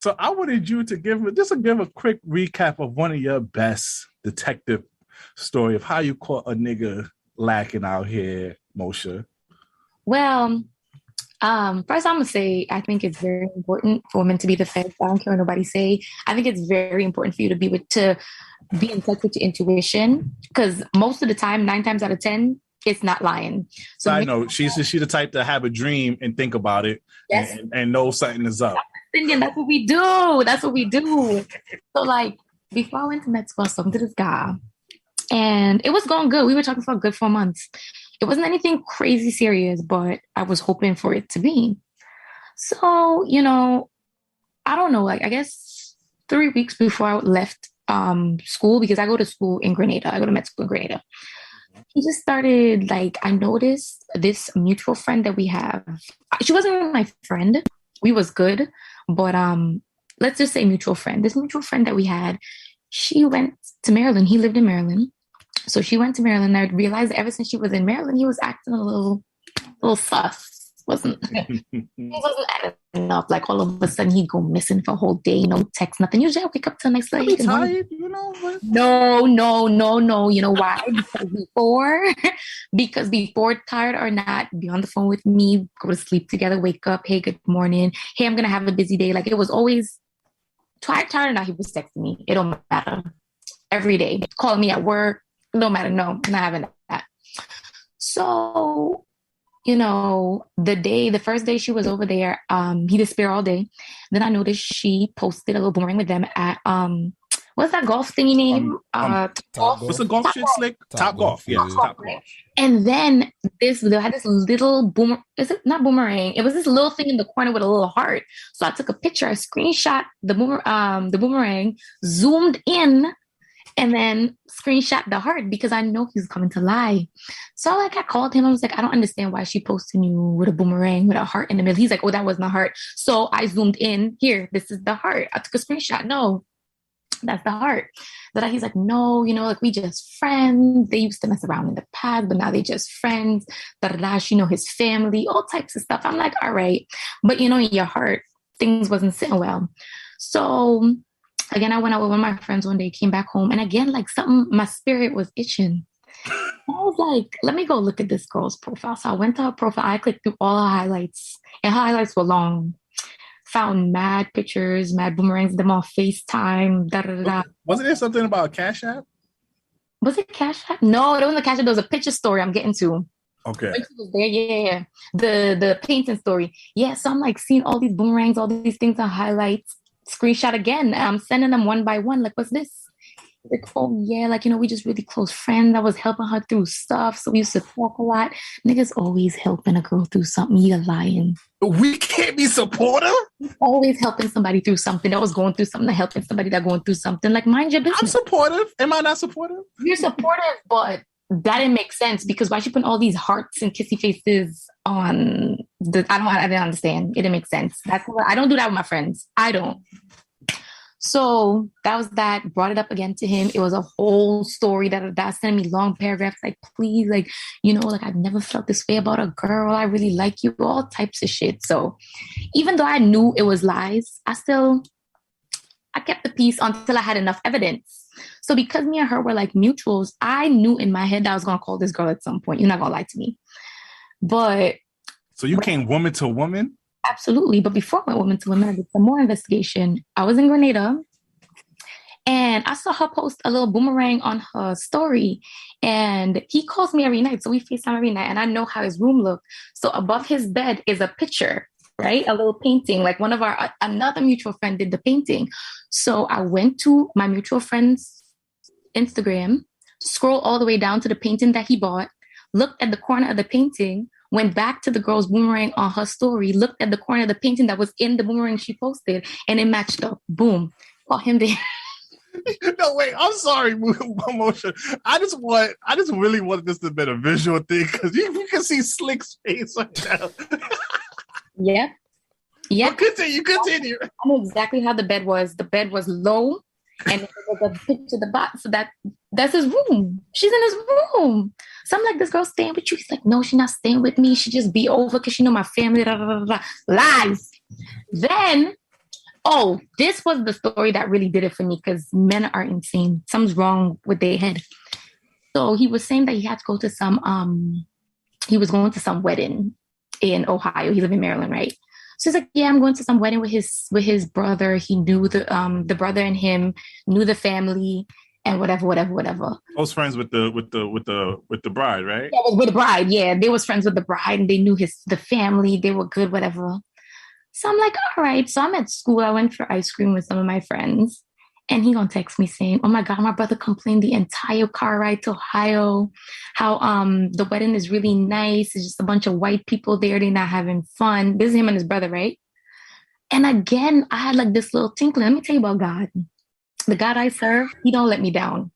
So I wanted you to give a quick recap of one of your best detective story of how you caught a nigga lacking out here, Moshe. Well, first I'm gonna say I think it's very important for women to be the feds. I don't care what nobody say. I think it's very important for you to be in touch with your intuition because most of the time, 9 times out of 10, it's not lying. So I make know she's the type to have a dream and think about it yes, and know something is up. thinking that's what we do. That's what we do. So like before I went to med school, I was talking to this guy, and it was going good. We were talking for a good 4 months. It wasn't anything crazy serious, but I was hoping for it to be. So, I don't know, like I guess 3 weeks before I left school, because I go to school in Grenada. I go to med school in Grenada. He just started like I noticed this mutual friend that we have. She wasn't really my friend. We was good, but let's just say mutual friend. This mutual friend that we had, she went to Maryland. He lived in Maryland. So she went to Maryland. I realized ever since she was in Maryland, he was acting a little sus. Wasn't he wasn't acting up. Like all of a sudden he'd go missing for a whole day, no text, nothing. Usually I wake up till next I'll day. be Good morning. tired, you know. But... No, no, no, no. You know why? Because before tired or not, be on the phone with me, go to sleep together, wake up, hey, good morning. Hey, I'm gonna have a busy day. Like it was always tired or not, he was texting me. It don't matter. Every day. Calling me at work. It don't matter. No, I'm not having that. So, the first day she was over there, he disappeared all day. Then I noticed she posted a little boomerang with them at what's that golf thingy name? Top What's Golf. the golf shit slick? Top golf. Yeah, Yeah. top golf. And then they had this little boomer. Is it not boomerang? It was this little thing in the corner with a little heart. So I took a picture. I screenshot the boomerang, zoomed in, and then screenshot the heart because I know he's coming to lie. So like I called him. I was like, I don't understand why she posting you with a boomerang with a heart in the middle. He's like, oh, that wasn't a heart. So I zoomed in. Here, this is the heart. I took a screenshot. No, that's the heart. That he's like, no, like we just friends. They used to mess around in the past, but now they just friends. Da da da. She know his family, all types of stuff. I'm like, all right, but in your heart, things wasn't sitting well. So again, I went out with one of my friends one day, came back home, and again, like something, my spirit was itching. I was like, let me go look at this girl's profile. So I went to her profile. I clicked through all her highlights, and her highlights were long. Found mad pictures, mad boomerangs, them on FaceTime, da da da. Wasn't there something about Cash App? Was it Cash App? No, it wasn't a Cash App. There was a picture story I'm getting to. Okay. When she was there, yeah. The painting story. Yeah, so I'm like seeing all these boomerangs, all these things on highlights, screenshot again. I'm sending them one by one. Like, what's this? Like, oh yeah, like we just really close friends. I was helping her through stuff, so we used to talk a lot. Niggas always helping a girl through something. You're lying. We can't be supportive. Always helping somebody through something that was going through something, helping somebody that going through something. Like, mind your business. I'm supportive. Am I not supportive? You're supportive, but that didn't make sense because why she putting all these hearts and kissy faces on the? I didn't understand. It didn't make sense. I don't do that with my friends. I don't. So that was that. Brought it up again to him. It was a whole story that sent me long paragraphs. Like, please, like, like I've never felt this way about a girl. I really like you. All types of shit. So even though I knew it was lies, I kept the peace until I had enough evidence. So because me and her were like mutuals, I knew in my head that I was gonna call this girl at some point. You're not gonna lie to me. But so you came woman to woman? Absolutely. But before I went woman to woman, I did some more investigation. I was in Grenada and I saw her post a little boomerang on her story. And he calls me every night. So we FaceTime every night. And I know how his room looked. So above his bed is a picture, right? A little painting. Like another mutual friend did the painting. So I went to my mutual friend's Instagram, scroll all the way down to the painting that he bought, looked at the corner of the painting, went back to the girl's boomerang on her story, looked at the corner of the painting that was in the boomerang she posted, and it matched up. Boom. Caught him there. No, wait. I'm sorry, Moshe. I just really wanted this to be a visual thing because you can see Slick's face right now. Yep. Well, continue. I know exactly how the bed was. The bed was low, and there was a picture at the bottom. So that's his room. She's in his room. So I'm like, this girl's staying with you. He's like, no, she's not staying with me. She just be over because she know my family. Blah, blah, blah, blah. Lies. Then, Oh, this was the story that really did it for me because men are insane. Something's wrong with their head. So he was saying that he had to go to he was going to some wedding in Ohio. He lived in Maryland, right? So he's like, yeah, I'm going to some wedding with his brother. He knew the brother and him knew the family and whatever. I was friends with the bride, right? Yeah, with the bride. Yeah, they was friends with the bride and they knew the family. They were good, whatever. So I'm like, all right. So I'm at school. I went for ice cream with some of my friends. And he gonna text me saying, oh my God, my brother complained the entire car ride to Ohio, how the wedding is really nice. It's just a bunch of white people there. They're not having fun. This is him and his brother, right? And again, I had like this little tinkling. Let me tell you about God. The God I serve, he don't let me down.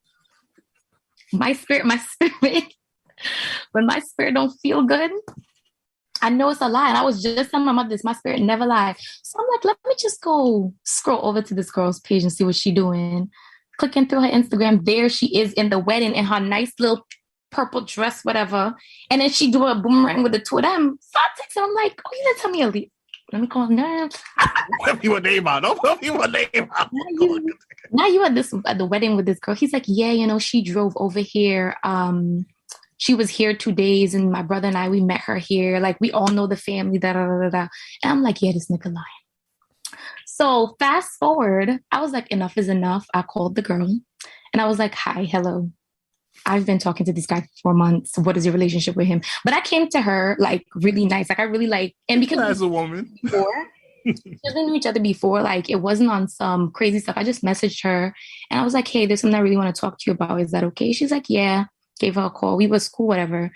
My spirit, when my spirit don't feel good, I know it's a lie. And I was just telling my mother this, my spirit never lied. So I'm like, let me just go scroll over to this girl's page and see what she's doing. Clicking through her Instagram, there she is in the wedding in her nice little purple dress, whatever. And then she do a boomerang with the two of them. So I text her, I'm like, oh, you didn't tell me a leave. Let me call him. No. Put your name out. Don't put your name out. Now you at the wedding with this girl. He's like, yeah, she drove over here. She was here 2 days, and my brother and I, we met her here. Like, we all know the family, da da da da. And I'm like, yeah, this nigga lying. So fast forward, I was like, enough is enough. I called the girl, and I was like, hi, hello. I've been talking to this guy for 4 months. What is your relationship with him? But I came to her like really nice. Like I really like, and because as a woman, before, we knew each other before. Like it wasn't on some crazy stuff. I just messaged her, and I was like, hey, there's something I really want to talk to you about. Is that okay? She's like, yeah. Gave her a call. We was cool, whatever.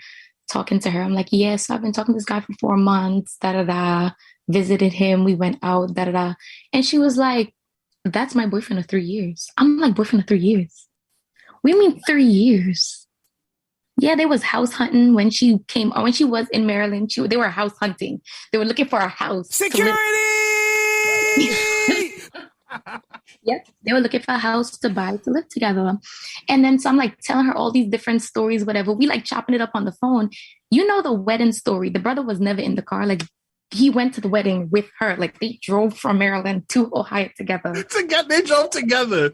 Talking to her. I'm like, yes, so I've been talking to this guy for 4 months, da da da. Visited him. We went out, da da da. And she was like, that's my boyfriend of 3 years. I'm like, boyfriend of 3 years? We mean 3 years. Yeah, they was house hunting when she came, or when she was in Maryland. They were house hunting. They were looking for a house. Security! Yep, they were looking for a house to buy to live together. And then so I'm like telling her all these different stories, whatever. We like chopping it up on the phone. You know the wedding story. The brother was never in the car. Like he went to the wedding with her. Like they drove from Maryland to Ohio together. They drove together.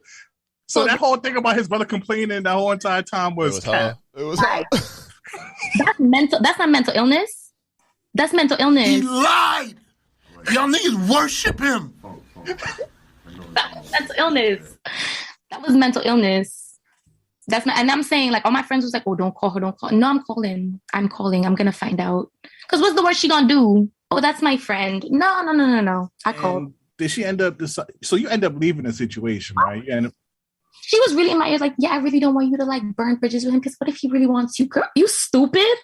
So that whole thing about his brother complaining that whole entire time was It was her. That's mental. That's not mental illness. That's mental illness. He lied. Y'all niggas worship him. That's mental illness. That was mental illness. That's not, and I'm saying like all my friends was like, oh, don't call her, don't call. No, I'm calling. I'm gonna find out. Because what's the worst she gonna do? Oh, that's my friend. No. I called. Did she end up so you end up leaving the situation, right? And she was really in my ear, like, yeah, I really don't want you to like burn bridges with him because what if he really wants you? Girl, you stupid.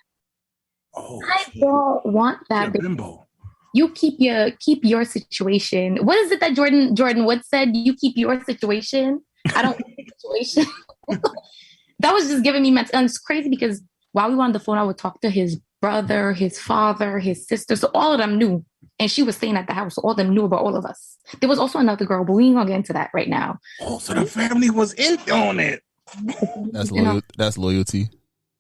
Oh, I don't want that. Bimbo. You keep your situation. What is it that Jordan Wood said? You keep your situation. I don't want the situation. That was just giving me mental. And it's crazy because while we were on the phone, I would talk to his brother, his father, his sister. So all of them knew. And she was staying at the house. So all of them knew about all of us. There was also another girl, but we ain't gonna get into that right now. Oh, so the family was in on it. That's loyalty.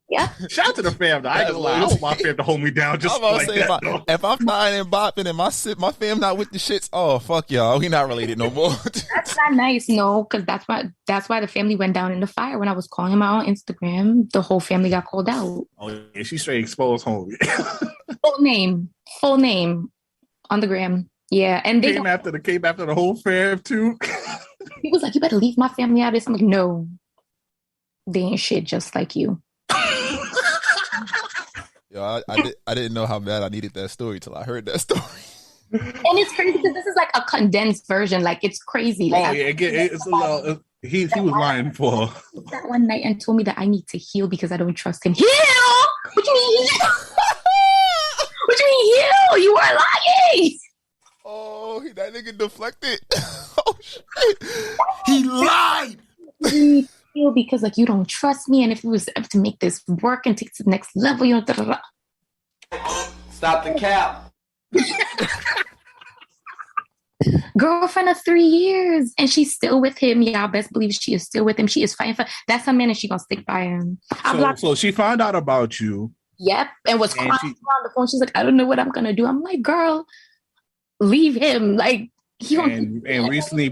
Yeah. Shout out to the family. I ain't gonna lie. I want my fam to hold me down just like that. If I'm crying and bopping and my fam not with the shits, oh fuck y'all, we not related no more. That's not nice, no, because that's why the family went down in the fire. When I was calling him out on Instagram, the whole family got called out. Oh yeah, she straight exposed homie. Full name on the gram. Yeah, and they came after the whole fam too. He was like, "You better leave my family out of this." I'm like, "No, they ain't shit just like you." Yo, I didn't know how bad I needed that story till I heard that story. And it's crazy because this is like a condensed version. Like it's crazy. Like, it's a lot. He was lying for that one night and told me that I need to heal because I don't trust him. Heal? What you mean heal? What you mean heal? You are lying. Oh, that nigga deflected. Oh shit. He lied. Heal because like you don't trust me, and if it was to make this work and take it to the next level, you know. Da, da, da. Stop the cap. Girlfriend of 3 years, and she's still with him. Y'all best believe she is still with him. She is fighting for that's her man, and she gonna stick by him. So she found out about you. Yep, and was crying on the phone. She's like, I don't know what I'm gonna do. I'm like, girl, leave him. Like, You don't and recently